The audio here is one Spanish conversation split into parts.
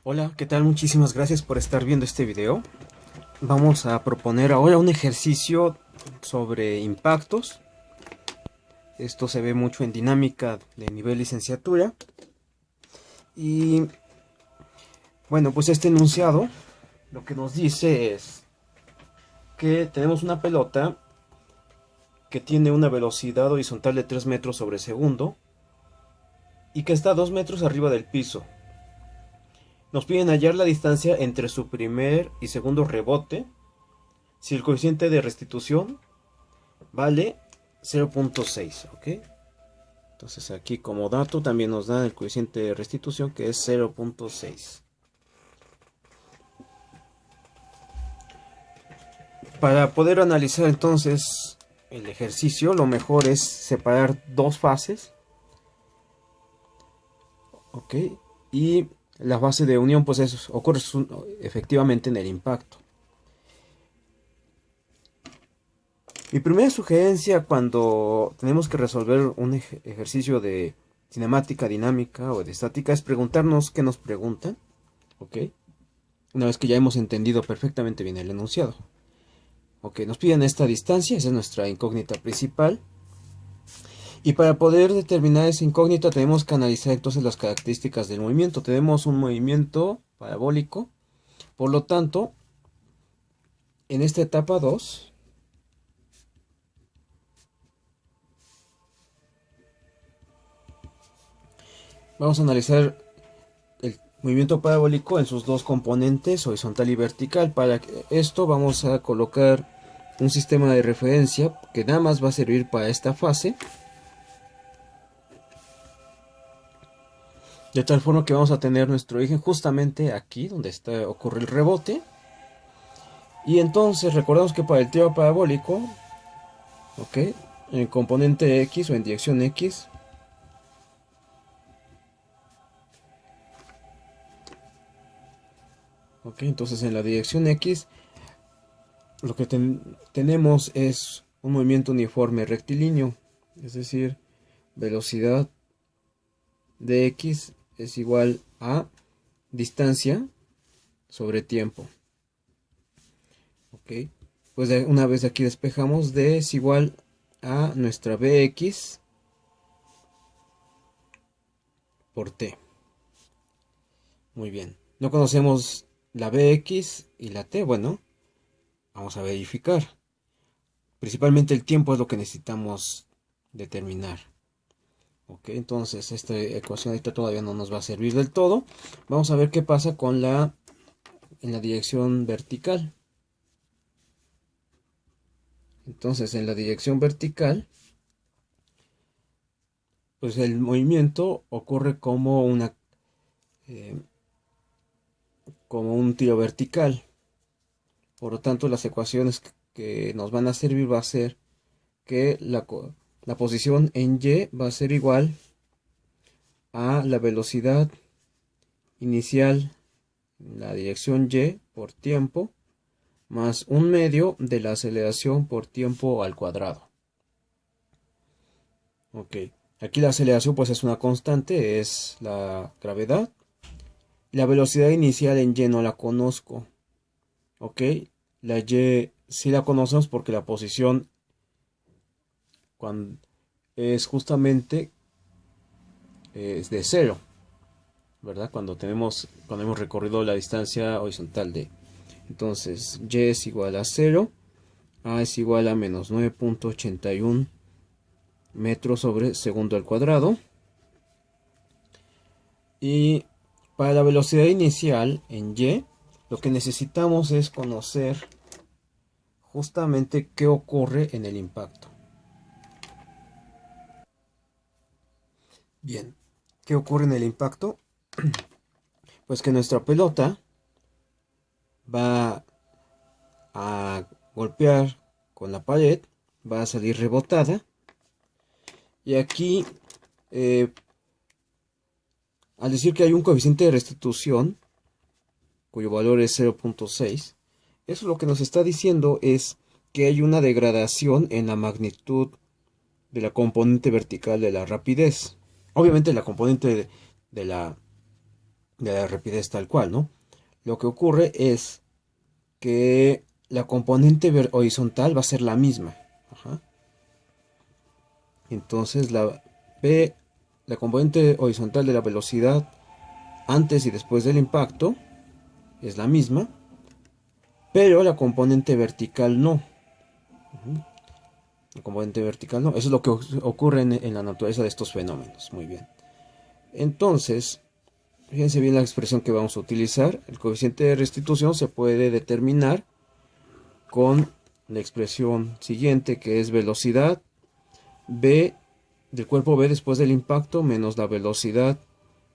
Hola, ¿qué tal? Muchísimas gracias por estar viendo este video. Vamos a proponer ahora un ejercicio sobre impactos. Esto se ve mucho en dinámica de nivel licenciatura. Y bueno, pues este enunciado lo que nos dice es que tenemos una pelota que tiene una velocidad horizontal de 3 metros sobre segundo y que está a 2 metros arriba del piso. Nos piden hallar la distancia entre su primer y segundo rebote si el coeficiente de restitución vale 0.6, ¿ok? Entonces aquí como dato también nos dan el coeficiente de restitución que es 0.6. Para poder analizar entonces el ejercicio, lo mejor es separar dos fases, ¿ok? Y la fase de unión pues ocurre efectivamente en el impacto. Mi primera sugerencia cuando tenemos que resolver un ejercicio de cinemática dinámica o de estática es preguntarnos qué nos preguntan, ¿ok? Una vez que ya hemos entendido perfectamente bien el enunciado. Ok, nos piden esta distancia, esa es nuestra incógnita principal. Y para poder determinar esa incógnita tenemos que analizar entonces las características del movimiento. Tenemos un movimiento parabólico, por lo tanto, en esta etapa 2 vamos a analizar el movimiento parabólico en sus dos componentes, horizontal y vertical. Para esto vamos a colocar un sistema de referencia que nada más va a servir para esta fase. De tal forma que vamos a tener nuestro origen justamente aquí donde ocurre el rebote. Y entonces recordamos que para el teorema parabólico, ok, en componente X o en dirección X, ok, entonces en la dirección X lo que tenemos es un movimiento uniforme rectilíneo, es decir, velocidad de X es igual a distancia sobre tiempo. Ok, pues una vez aquí despejamos, D es igual a nuestra Bx por T. Muy bien, no conocemos la Bx y la T, bueno, vamos a verificar. Principalmente el tiempo es lo que necesitamos determinar. Ok, entonces esta ecuación ahorita todavía no nos va a servir del todo. Vamos a ver qué pasa con en la dirección vertical. Entonces en la dirección vertical, pues el movimiento ocurre como un tiro vertical. Por lo tanto, las ecuaciones que nos van a servir va a ser que la posición en Y va a ser igual a la velocidad inicial en la dirección Y por tiempo más un medio de la aceleración por tiempo al cuadrado. Ok, aquí la aceleración pues es una constante, es la gravedad. La velocidad inicial en Y no la conozco. Ok, la Y sí la conocemos porque la posición cuando es justamente es de cero, ¿verdad? Cuando hemos recorrido la distancia horizontal de. Entonces, Y es igual a cero, A es igual a menos 9.81 metros sobre segundo al cuadrado. Y para la velocidad inicial en Y, lo que necesitamos es conocer justamente qué ocurre en el impacto. Bien, ¿qué ocurre en el impacto? Pues que nuestra pelota va a golpear con la pared, va a salir rebotada. Y aquí, al decir que hay un coeficiente de restitución, cuyo valor es 0.6, eso lo que nos está diciendo es que hay una degradación en la magnitud de la componente vertical de la rapidez. Obviamente la componente de la de la rapidez tal cual, ¿no? Lo que ocurre es que la componente horizontal va a ser la misma. Ajá. Entonces la componente horizontal de la velocidad antes y después del impacto es la misma, pero la componente vertical no. La componente vertical no. Eso es lo que ocurre en la naturaleza de estos fenómenos. Muy bien. Entonces, fíjense bien la expresión que vamos a utilizar. El coeficiente de restitución se puede determinar con la expresión siguiente, que es velocidad B del cuerpo B después del impacto menos la velocidad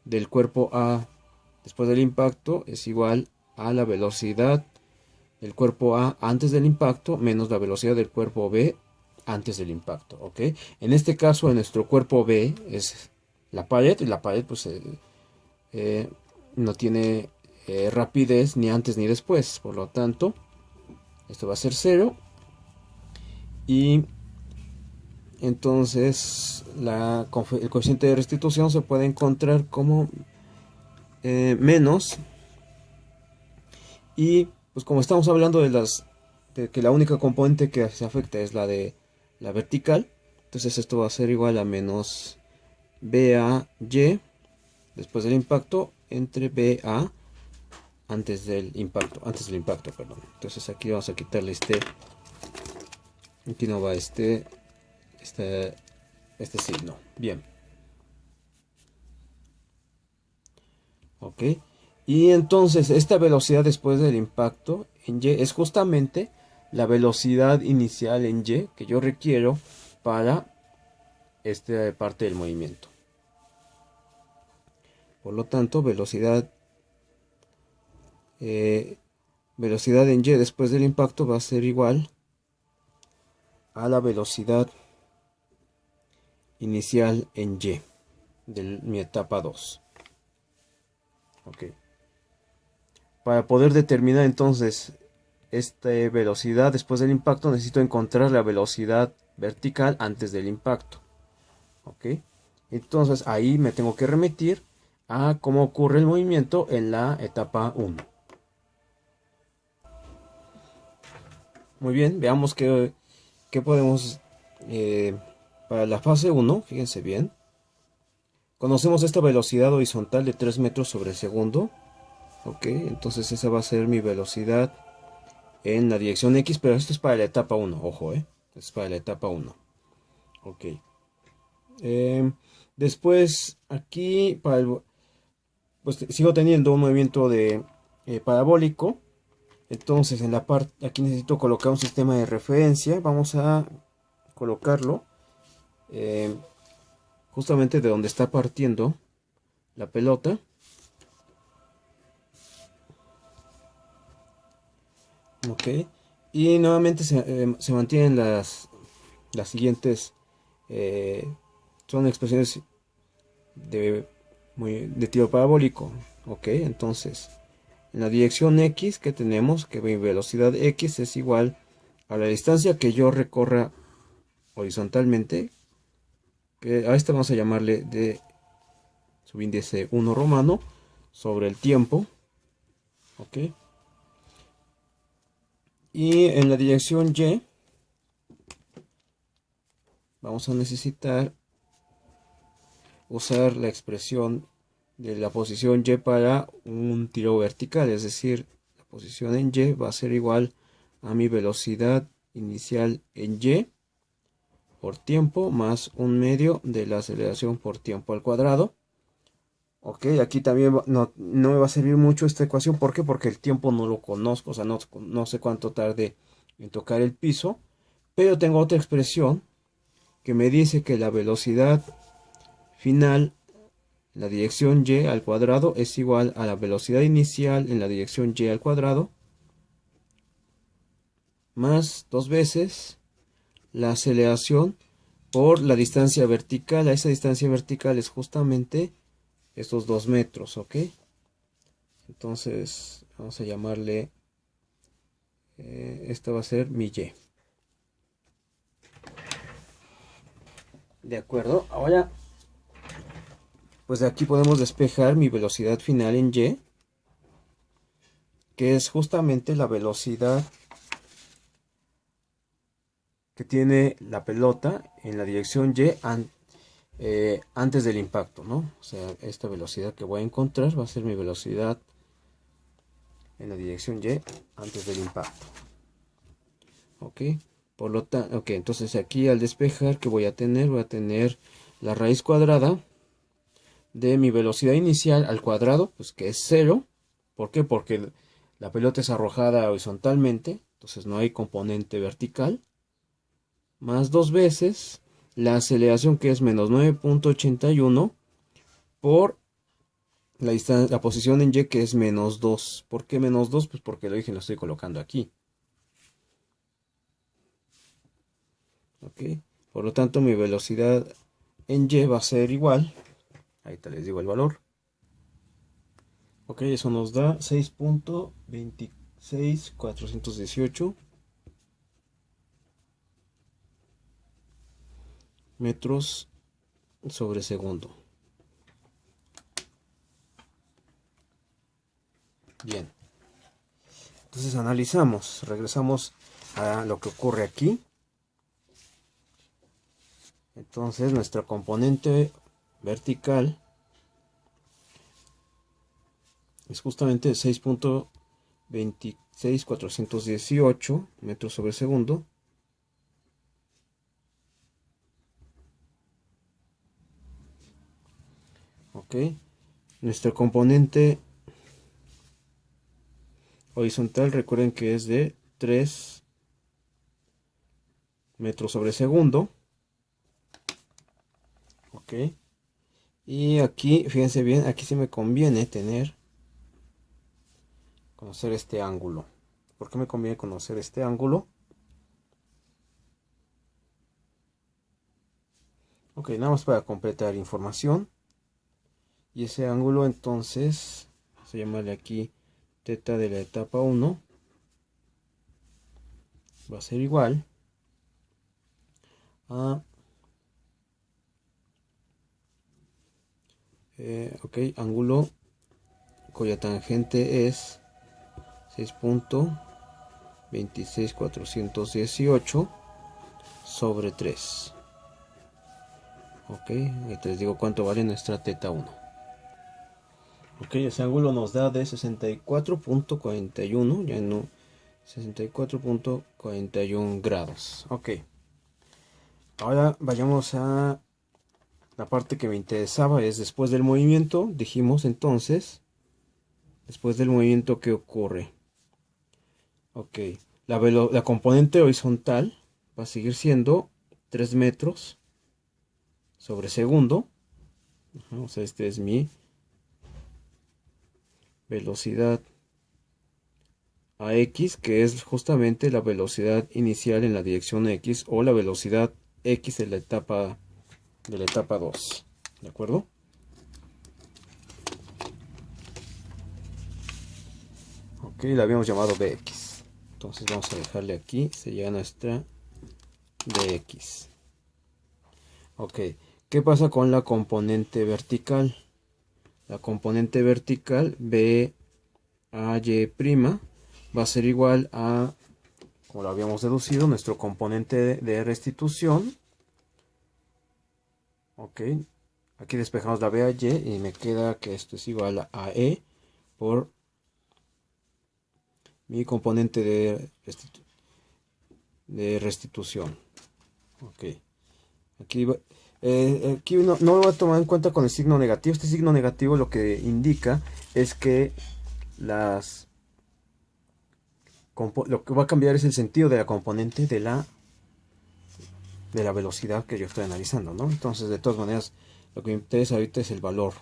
del cuerpo A después del impacto es igual a la velocidad del cuerpo A antes del impacto menos la velocidad del cuerpo B antes del impacto, ¿ok? En este caso, nuestro cuerpo B es la pared, y la pared pues no tiene rapidez ni antes ni después, por lo tanto, esto va a ser 0, y entonces el coeficiente de restitución se puede encontrar como menos, y pues como estamos hablando de que la única componente que se afecta es la de la vertical, entonces esto va a ser igual a menos BAY después del impacto entre BA antes del impacto, perdón. Entonces aquí vamos a quitarle aquí no va este signo. Bien. Ok. Y entonces esta velocidad después del impacto en Y es justamente la velocidad inicial en Y que yo requiero para esta parte del movimiento. Por lo tanto, velocidad en Y después del impacto va a ser igual a la velocidad inicial en Y de mi etapa 2. Ok. Para poder determinar entonces esta velocidad después del impacto, necesito encontrar la velocidad vertical antes del impacto. Ok. Entonces ahí me tengo que remitir a cómo ocurre el movimiento en la etapa 1. Muy bien, veamos qué podemos para la fase 1, fíjense bien. Conocemos esta velocidad horizontal de 3 metros sobre segundo. Ok, entonces esa va a ser mi velocidad en la dirección X, pero esto es para la etapa 1, ojo, esto es para la etapa 1. Ok. Después, aquí, pues sigo teniendo un movimiento de parabólico. Entonces, en la parte, aquí necesito colocar un sistema de referencia. Vamos a colocarlo justamente de donde está partiendo la pelota. Ok. Y nuevamente se mantienen las siguientes. Son expresiones de tipo parabólico. Ok, entonces en la dirección X que tenemos, que mi velocidad X es igual a la distancia que yo recorra horizontalmente, que a esta vamos a llamarle de subíndice 1 romano, sobre el tiempo. Ok. Y en la dirección Y vamos a necesitar usar la expresión de la posición Y para un tiro vertical, es decir, la posición en Y va a ser igual a mi velocidad inicial en Y por tiempo más un medio de la aceleración por tiempo al cuadrado. Ok, aquí también no me va a servir mucho esta ecuación. ¿Por qué? Porque el tiempo no lo conozco, o sea, no sé cuánto tarde en tocar el piso. Pero tengo otra expresión que me dice que la velocidad final en la dirección Y al cuadrado es igual a la velocidad inicial en la dirección Y al cuadrado más 2 veces la aceleración por la distancia vertical. A esa distancia vertical es justamente estos 2 metros, ¿ok? Entonces vamos a llamarle, esta va a ser mi Y. De acuerdo, ahora pues de aquí podemos despejar mi velocidad final en Y, que es justamente la velocidad que tiene la pelota en la dirección Y antes del impacto, ¿no? O sea, esta velocidad que voy a encontrar va a ser mi velocidad en la dirección Y antes del impacto. Ok, por lo tanto, ok, entonces aquí al despejar, ¿qué voy a tener? Voy a tener la raíz cuadrada de mi velocidad inicial al cuadrado, pues que es 0. ¿Por qué? Porque la pelota es arrojada horizontalmente, entonces no hay componente vertical, más 2 veces la aceleración, que es menos 9.81, por la posición en Y, que es menos 2. ¿Por qué menos 2? Pues porque el origen lo estoy colocando aquí. Ok, por lo tanto mi velocidad en Y va a ser igual, ahí te les digo el valor. Ok, eso nos da 6.26418 metros sobre segundo. Bien, entonces analizamos, regresamos a lo que ocurre aquí. Entonces nuestra componente vertical es justamente 6.26418 metros sobre segundo. Ok, nuestra componente horizontal, recuerden que es de 3 metros sobre segundo. Ok, y aquí fíjense bien, aquí sí me conviene conocer este ángulo. ¿Por qué me conviene conocer este ángulo? Ok, nada más para completar información. Y ese ángulo entonces, se llamarle aquí teta de la etapa 1, va a ser igual a, ok, ángulo cuya tangente es 6.26418 sobre 3. Ok, y te les digo cuánto vale nuestra teta 1. Ok, ese ángulo nos da de 64.41, ya no, 64.41 grados. Ok, ahora vayamos a la parte que me interesaba, es después del movimiento. Dijimos entonces, después del movimiento, ¿qué ocurre? Ok, la componente horizontal va a seguir siendo 3 metros sobre segundo. Ajá, o sea, este es mi velocidad a x, que es justamente la velocidad inicial en la dirección x, o la velocidad x de la etapa 2. ¿De acuerdo? Ok, la habíamos llamado bx. Entonces vamos a dejarle aquí, sería nuestra bx. Ok, ¿qué pasa con la componente vertical? La componente vertical b a y' va a ser igual a, como lo habíamos deducido, nuestro componente de restitución. Ok, aquí despejamos la b a y y me queda que esto es igual a e por mi componente de restitución. Ok, aquí, aquí no lo voy a tomar en cuenta con el signo negativo. Este signo negativo lo que indica es que lo que va a cambiar es el sentido de la componente de la velocidad que yo estoy analizando, ¿no? Entonces, de todas maneras, lo que me interesa ahorita es el valor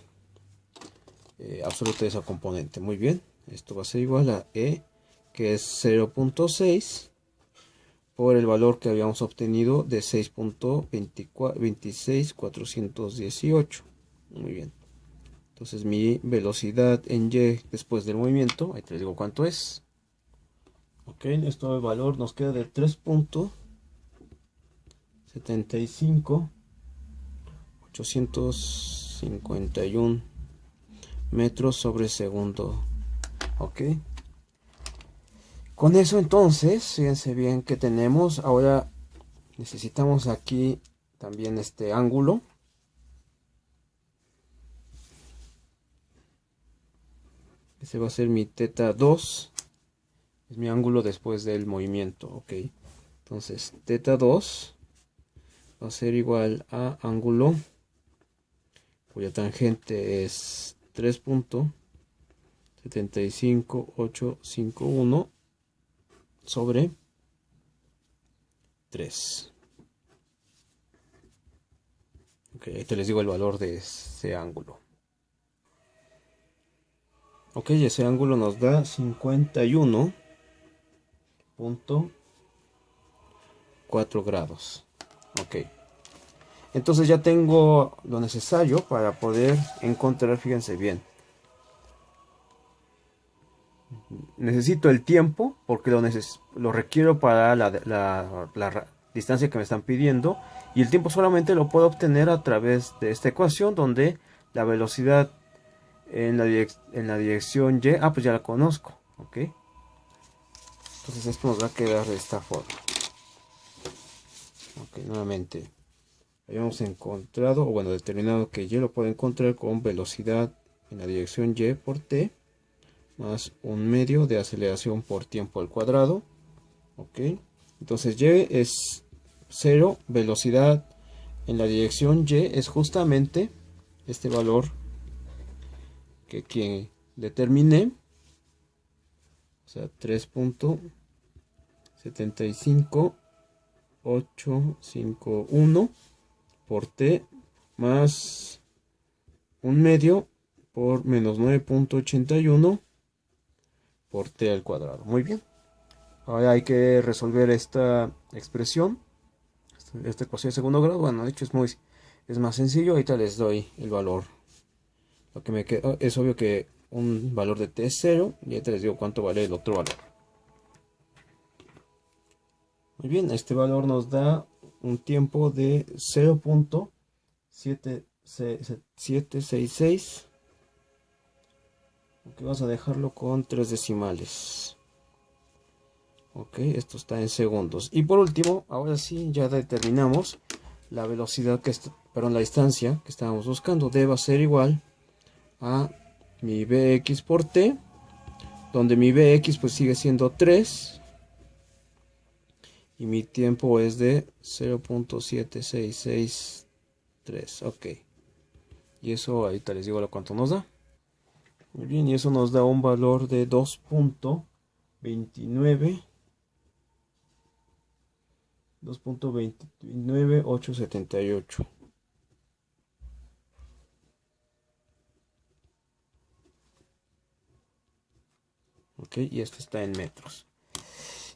absoluto de esa componente. Muy bien, esto va a ser igual a E, que es 0.6, por el valor que habíamos obtenido de 6.26418. Muy bien. Entonces mi velocidad en Y después del movimiento, ahí te les digo cuánto es. Ok, esto de valor nos queda de 3.75 800 51 metros sobre segundo. Ok. Con eso entonces, fíjense bien que tenemos. Ahora necesitamos aquí también este ángulo. Ese va a ser mi teta 2. Es mi ángulo después del movimiento. Ok. Entonces teta 2 va a ser igual a ángulo cuya tangente es 3.75851 sobre 3. Ok, ahí te les digo el valor de ese ángulo. Ok, ese ángulo nos da 51.4 grados. Ok. Entonces ya tengo lo necesario para poder encontrar, fíjense bien. Necesito el tiempo porque lo requiero para la distancia que me están pidiendo. Y el tiempo solamente lo puedo obtener a través de esta ecuación donde la velocidad en la dirección Y, pues ya la conozco. Ok. Entonces esto nos va a quedar de esta forma. Ok, nuevamente. Habíamos encontrado, o bueno, determinado que Y lo puedo encontrar con velocidad en la dirección Y por T más un medio de aceleración por tiempo al cuadrado. Ok, entonces Y es 0, velocidad en la dirección Y es justamente este valor que determiné, o sea, 3.75851 por T más un medio por menos 9.81 por T al cuadrado. Muy bien. Ahora hay que resolver esta expresión, esta ecuación de segundo grado. Bueno, de hecho es más sencillo. Ahorita les doy el valor. Lo que me queda, es obvio que un valor de T es 0 y ahorita les digo cuánto vale el otro valor. Muy bien, este valor nos da un tiempo de 0.766. Ok, vamos a dejarlo con 3 decimales. Ok, esto está en segundos. Y por último, ahora sí, ya determinamos la velocidad la distancia que estábamos buscando. Debe ser igual a mi Bx por T, donde mi Bx pues sigue siendo 3. Y mi tiempo es de 0.7663. Ok. Y eso ahorita les digo cuánto nos da. Muy bien, y eso nos da un valor de 2.29878. Ok, y esto está en metros.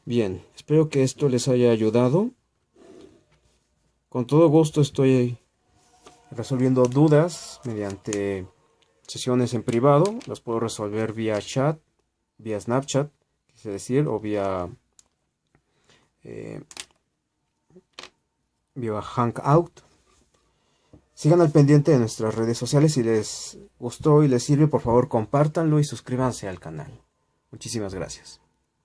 Bien, espero que esto les haya ayudado. Con todo gusto estoy resolviendo dudas mediante sesiones en privado. Las puedo resolver vía chat, vía Snapchat, quise decir, o vía Hangout. Sigan al pendiente de nuestras redes sociales. Si les gustó y les sirve, por favor compártanlo y suscríbanse al canal. Muchísimas gracias.